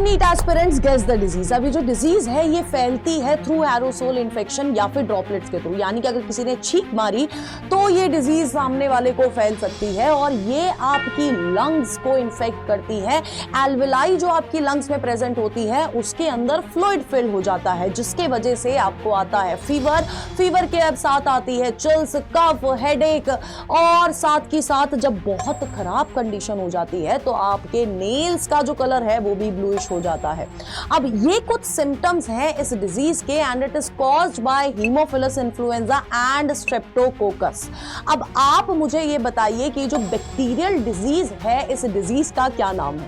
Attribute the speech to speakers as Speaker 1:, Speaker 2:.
Speaker 1: Hi NEET aspirants, guess the disease. अभी जो disease है ये फैलती है थ्रू एरोसोल इन्फेक्शन या फिर ड्रॉपलेट्स के थ्रू, यानी कि अगर किसी ने छींक मारी तो ये डिजीज सामने वाले को फैल सकती है और ये आपकी लंग्स को इन्फेक्ट करती है। एल्वेलाई जो आपकी लंग्स में प्रेजेंट होती है उसके अंदर फ्लूइड फिल हो जाता है, जिसके वजह से आपको आता है फीवर। फीवर के अब साथ आती है चिल्स, कफ, हेडेक और साथ की साथ जब बहुत खराब कंडीशन हो जाती है तो आपके नेल्स का जो कलर है वो भी ब्लूइश हो जाता है। अब ये कुछ सिम्टम्स हैं इस डिजीज के and it is caused by Haemophilus influenza and Streptococcus. अब आप मुझे ये बताइए कि जो बैक्टीरियल डिजीज है इस डिजीज का क्या नाम है?